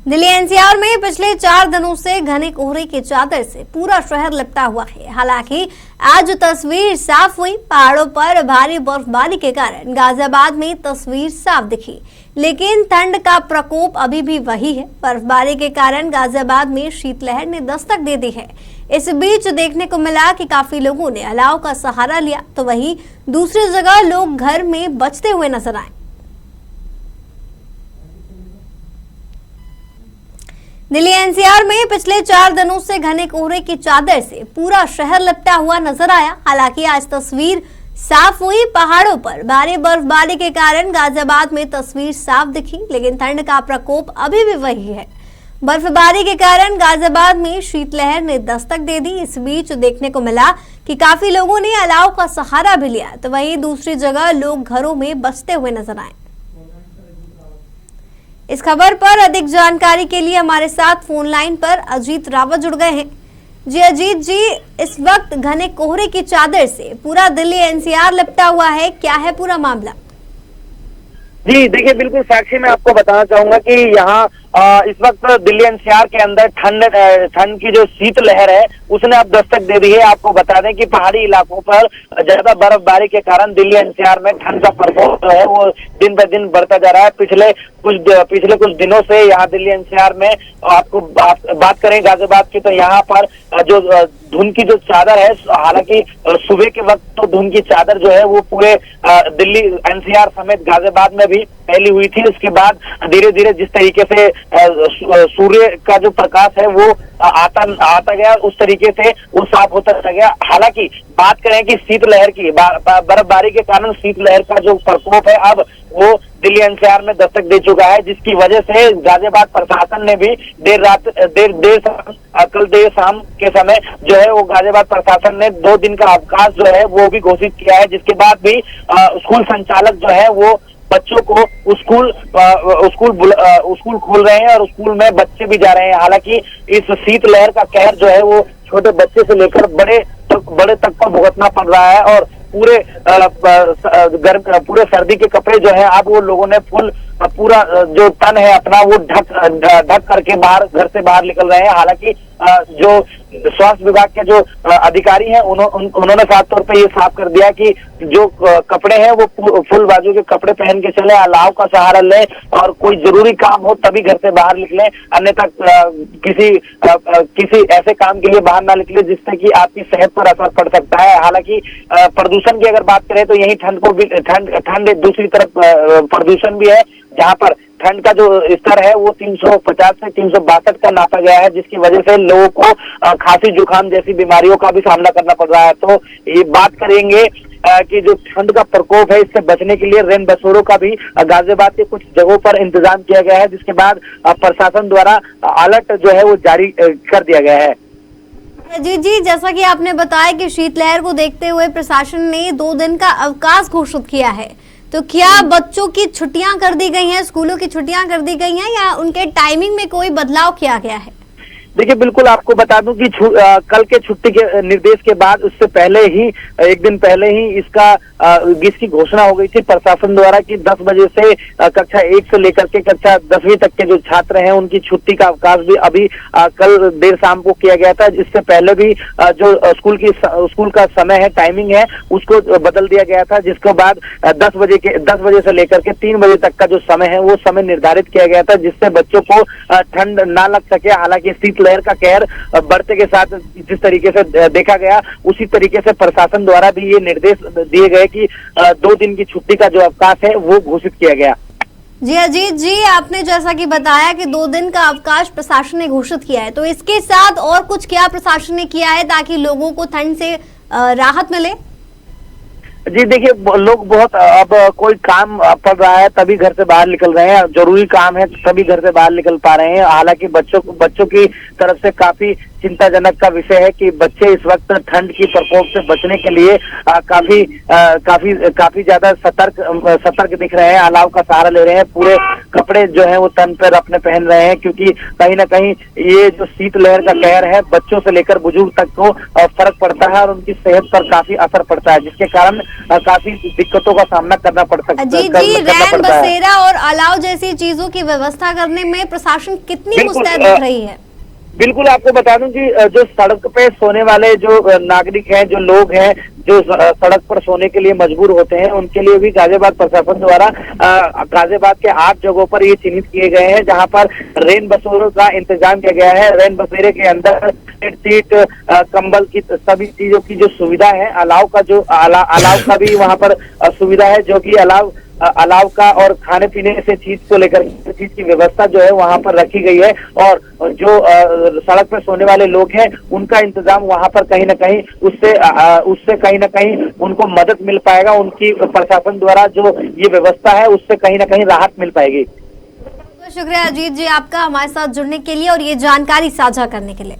Delhi NCR में पिछले 4 दिनों से घने कोहरे की चादर से पूरा शहर लिपटा हुआ है। हालांकि आज तस्वीर साफ हुई। पहाड़ों पर भारी बर्फबारी के कारण गाजियाबाद में तस्वीर साफ दिखी, लेकिन ठंड का प्रकोप अभी भी वही है। बर्फबारी के कारण गाजियाबाद में शीतलहर ने दस्तक दे दी है। इस बीच देखने को मिला कि काफी लोगों ने अलाव का सहारा लिया, तो वहीं दूसरी जगह लोग घर में बचते हुए नजर आए। दिल्ली एनसीआर में पिछले 4 दिनों से घने कोहरे की चादर से पूरा शहर लिपटा हुआ नजर आया। हालांकि आज तस्वीर साफ हुई। पहाड़ों पर भारी बर्फबारी के कारण गाजियाबाद में तस्वीर साफ दिखी, लेकिन ठंड का प्रकोप अभी भी वही है। बर्फबारी के कारण गाजियाबाद में शीतलहर ने दस्तक दे दी। इस बीच देखने को मिला कि काफी लोगों ने अलाव का सहारा भी लिया, तो वहीं दूसरी जगह लोग घरों में बचते हुए नजर आए। इस खबर पर अधिक जानकारी के लिए हमारे साथ फोन लाइन पर अजीत रावत जुड़ गए हैं। जी अजीत जी, इस वक्त घने कोहरे की चादर से पूरा दिल्ली एनसीआर लिपटा हुआ है, क्या है पूरा मामला? जी देखिए, बिल्कुल साक्षी, मैं आपको बताना चाहूंगा कि यहाँ इस वक्त दिल्ली एनसीआर के अंदर ठंड की जो शीतलहर है उसने अब दस्तक दे दी है। आपको बता दें कि पहाड़ी इलाकों पर ज्यादा बर्फबारी के कारण दिल्ली एनसीआर में ठंड का प्रकोप जो है वो दिन ब दिन बढ़ता जा रहा है। पिछले कुछ दिनों से यहाँ दिल्ली एनसीआर में आपको बात करें गाजियाबाद की, तो यहाँ पर जो धुंध की जो चादर है, हालांकि सुबह के वक्त तो धुंध की चादर जो है वो पूरे दिल्ली एनसीआर समेत गाजियाबाद में भी फैली हुई थी। उसके बाद धीरे धीरे जिस तरीके से सूर्य का जो प्रकाश है वो आता गया, उस तरीके से वो साफ होता गया। हालांकि बात करें कि शीतलहर की, बर्फबारी के कारण शीतलहर का जो प्रकोप है अब वो दिल्ली एनसीआर में दस्तक दे चुका है, जिसकी वजह से गाजियाबाद प्रशासन ने भी कल देर शाम के समय जो है वो गाजियाबाद प्रशासन ने 2 दिन का अवकाश जो है वो भी घोषित किया है। जिसके बाद भी स्कूल संचालक जो है वो बच्चों को स्कूल खोल रहे हैं और स्कूल में बच्चे भी जा रहे हैं। हालांकि इस शीतलहर का कहर जो है वो छोटे बच्चे से लेकर बड़े तक को भुगतना पड़ रहा है और पूरे सर्दी के कपड़े जो है अब वो लोगों ने पूरा जो तन है अपना वो ढक करके घर से बाहर निकल रहे हैं। हालांकि जो स्वास्थ्य विभाग के जो अधिकारी हैं उन्होंने साफ तौर पे ये साफ कर दिया कि जो कपड़े हैं वो फुल बाजू के कपड़े पहन के चले, अलाव का सहारा लें और कोई जरूरी काम हो तभी घर से बाहर निकलें, अन्यथा किसी ऐसे काम के लिए बाहर ना निकले जिससे कि आपकी सेहत पर असर पड़ सकता है। हालांककि प्रदूषण की अगर बात करें तो यही ठंड दूसरी तरफ प्रदूषण भी है, जहाँ पर ठंड का जो स्तर है वो 350 से 362 का नापा गया है, जिसकी वजह से लोगों को खांसी जुकाम जैसी बीमारियों का भी सामना करना पड़ रहा है। तो ये बात करेंगे कि जो ठंड का प्रकोप है इससे बचने के लिए रेन बसेरों का भी गाजियाबाद के कुछ जगहों पर इंतजाम किया गया है, जिसके बाद प्रशासन द्वारा अलर्ट जो है वो जारी कर दिया गया है। जी, जैसा कि आपने बताया कि शीतलहर को देखते हुए प्रशासन ने 2 दिन का अवकाश घोषित किया है, तो क्या बच्चों की छुट्टियां कर दी गई हैं, स्कूलों की छुट्टियां कर दी गई हैं या उनके टाइमिंग में कोई बदलाव किया गया है? देखिए, बिल्कुल आपको बता दूं कि कल के छुट्टी के निर्देश के बाद उससे पहले ही 1 दिन पहले ही इसकी घोषणा हो गई थी प्रशासन द्वारा कि 10 बजे से कक्षा 1 से लेकर के कक्षा 10वीं तक के जो छात्र हैं उनकी छुट्टी का अवकाश भी अभी कल देर शाम को किया गया था। इससे पहले भी जो स्कूल का समय है, टाइमिंग है, उसको बदल दिया गया था, जिसके बाद 10 बजे से लेकर के 3 बजे तक का जो समय है वो समय निर्धारित किया गया था, जिससे बच्चों को ठंड ना लग सके। हालांकि शीतलहर का कहर बढ़ते के साथ जिस तरीके से देखा गया उसी तरीके से प्रशासन द्वारा भी ये निर्देश दिए गए कि 2 दिन की छुट्टी का जो अवकाश है वो घोषित किया गया। जी अजीत जी, आपने जैसा कि बताया कि 2 दिन का अवकाश प्रशासन ने घोषित किया है, तो इसके साथ और कुछ क्या प्रशासन ने किया है ताकि लोगों को ठंड से राहत मिले? जी देखिए, लोग बहुत अब कोई काम पड़ रहा है तभी घर से बाहर निकल रहे हैं, जरूरी काम है तभी घर से बाहर निकल पा रहे हैं। हालांकि बच्चों की तरफ से काफी चिंताजनक का विषय है कि बच्चे इस वक्त ठंड की प्रकोप से बचने के लिए काफी ज्यादा सतर्क दिख रहे हैं। अलाव का सहारा ले रहे हैं, पूरे कपड़े जो है वो तन पर अपने पहन रहे हैं, क्योंकि कहीं ना कहीं ये जो शीतलहर का कहर है बच्चों से लेकर बुजुर्ग तक को फर्क पड़ता है और उनकी सेहत पर काफी असर पड़ता है, जिसके कारण काफी दिक्कतों का सामना करना पड़ सकता है। जी, रैन बसेरा और अलाव जैसी चीजों की व्यवस्था करने में प्रशासन कितनी मुस्तैद दिख रही है? बिल्कुल, आपको बता दूं कि जो सड़क पे सोने वाले जो नागरिक हैं, जो लोग हैं जो सड़क पर सोने के लिए मजबूर होते हैं, उनके लिए भी गाजियाबाद प्रशासन द्वारा गाजियाबाद के 8 जगहों पर ये चिन्हित किए गए हैं, जहां पर रेन बसेरों का इंतजाम किया गया है। रेन बसेरे के अंदर सीट, कंबल की सभी चीजों की जो सुविधा है, अलाव का भी वहां पर सुविधा है, जो कि अलाव का और खाने पीने से चीज को लेकर चीज की व्यवस्था जो है वहां पर रखी गई है। और जो सड़क पर सोने वाले लोग हैं उनका इंतजाम वहां पर कहीं ना कहीं उससे कहीं ना कहीं उनको मदद मिल पाएगा। उनकी प्रशासन द्वारा जो ये व्यवस्था है उससे कहीं ना कहीं राहत मिल पाएगी। शुक्रिया अजीत जी आपका हमारे साथ जुड़ने के लिए और ये जानकारी साझा करने के लिए।